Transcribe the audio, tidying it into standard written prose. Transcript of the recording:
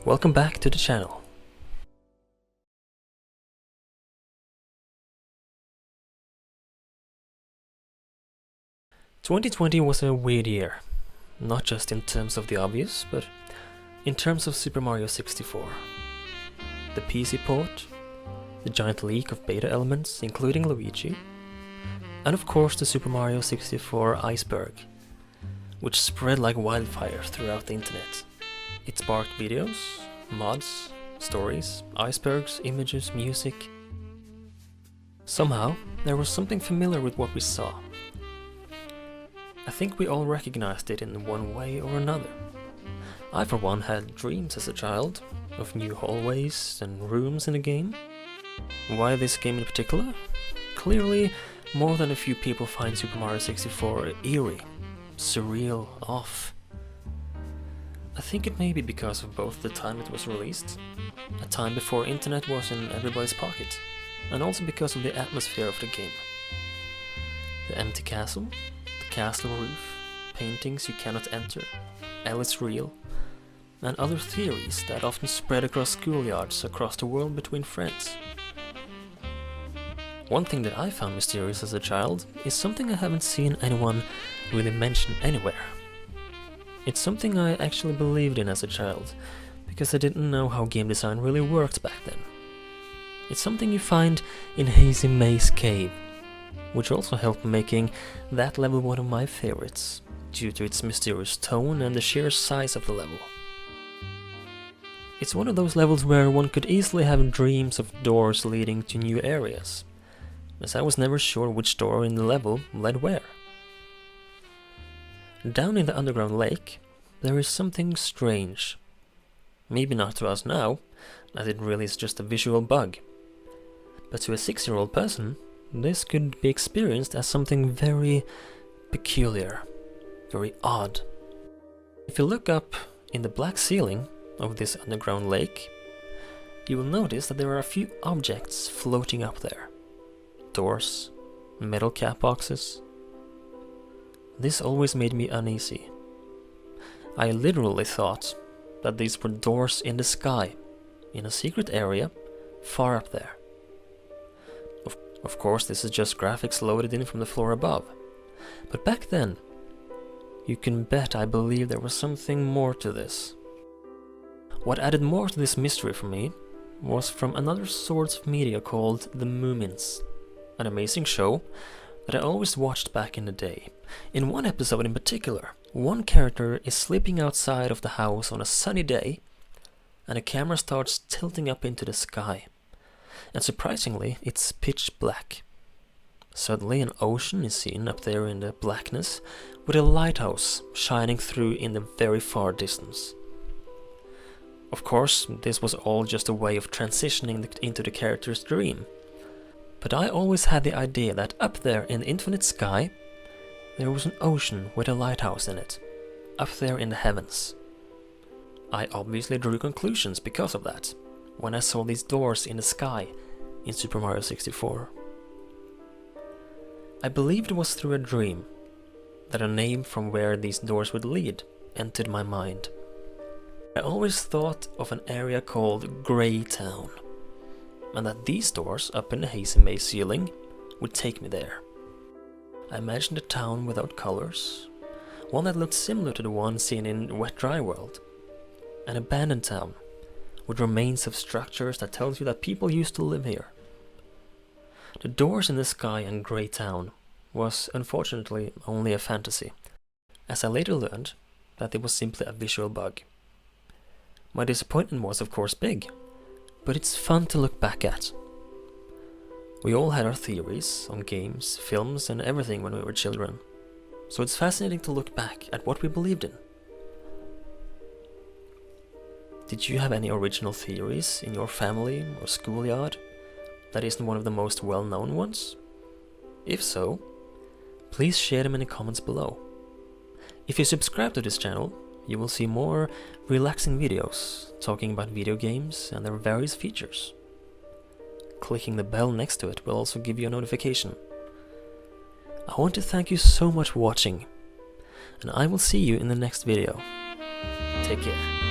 Welcome back to the channel. "2020 was a weird year, not just in terms of the obvious, but in terms of Super Mario 64. The PC port, the giant leak of beta elements including Luigi, and of course the Super Mario 64 iceberg, which spread like wildfire throughout the internet. It sparked videos, mods, stories, icebergs, images, music. Somehow, there was something familiar with what we saw. I think we all recognized it in one way or another. I for one had dreams as a child, of new hallways and rooms in the game. Why this game in particular? Clearly, more than a few people find Super Mario 64 eerie, surreal, off. I think it may be because of both the time it was released, a time before internet was in everybody's pocket, and also because of the atmosphere of the game. The empty castle, the castle roof, paintings you cannot enter, Alice real, and other theories that often spread across schoolyards across the world between friends. One thing that I found mysterious as a child is something I haven't seen anyone really mention anywhere. It's something I actually believed in as a child, because I didn't know how game design really worked back then. It's something you find in Hazy Maze Cave, which also helped making that level one of my favorites, due to its mysterious tone and the sheer size of the level. It's one of those levels where one could easily have dreams of doors leading to new areas, as I was never sure which door in the level led where. Down in the underground lake, there is something strange. Maybe not to us now, as it really is just a visual bug. But to a 6-year-old person, this could be experienced as something very peculiar, very odd. If you look up in the black ceiling of this underground lake, you will notice that there are a few objects floating up there. Doors, metal cap boxes. This always made me uneasy. I literally thought that these were doors in the sky, in a secret area, far up there. Of course, this is just graphics loaded in from the floor above. But back then, you can bet I believed there was something more to this. What added more to this mystery for me was from another source of media called The Moomins, an amazing show that I always watched back in the day. In one episode in particular, one character is sleeping outside of the house on a sunny day, and the camera starts tilting up into the sky. And surprisingly, it's pitch black. Suddenly an ocean is seen up there in the blackness, with a lighthouse shining through in the very far distance. Of course, this was all just a way of transitioning into the character's dream. But I always had the idea that up there in the infinite sky, there was an ocean with a lighthouse in it, up there in the heavens. I obviously drew conclusions because of that, when I saw these doors in the sky in Super Mario 64. I believed it was through a dream that a name from where these doors would lead entered my mind. I always thought of an area called Grey Town, and that these doors up in the Hazy Maze ceiling would take me there. I imagined a town without colors, one that looked similar to the one seen in Wet Dry World, an abandoned town with remains of structures that tells you that people used to live here. The doors in the sky and Grey Town was unfortunately only a fantasy, as I later learned that it was simply a visual bug. My disappointment was of course big, but it's fun to look back at. We all had our theories on games, films and everything when we were children, so it's fascinating to look back at what we believed in. Did you have any original theories in your family or schoolyard that isn't one of the most well-known ones? If so, please share them in the comments below. If you subscribe to this channel, you will see more relaxing videos talking about video games and their various features. Clicking the bell next to it will also give you a notification. I want to thank you so much for watching, and I will see you in the next video. Take care.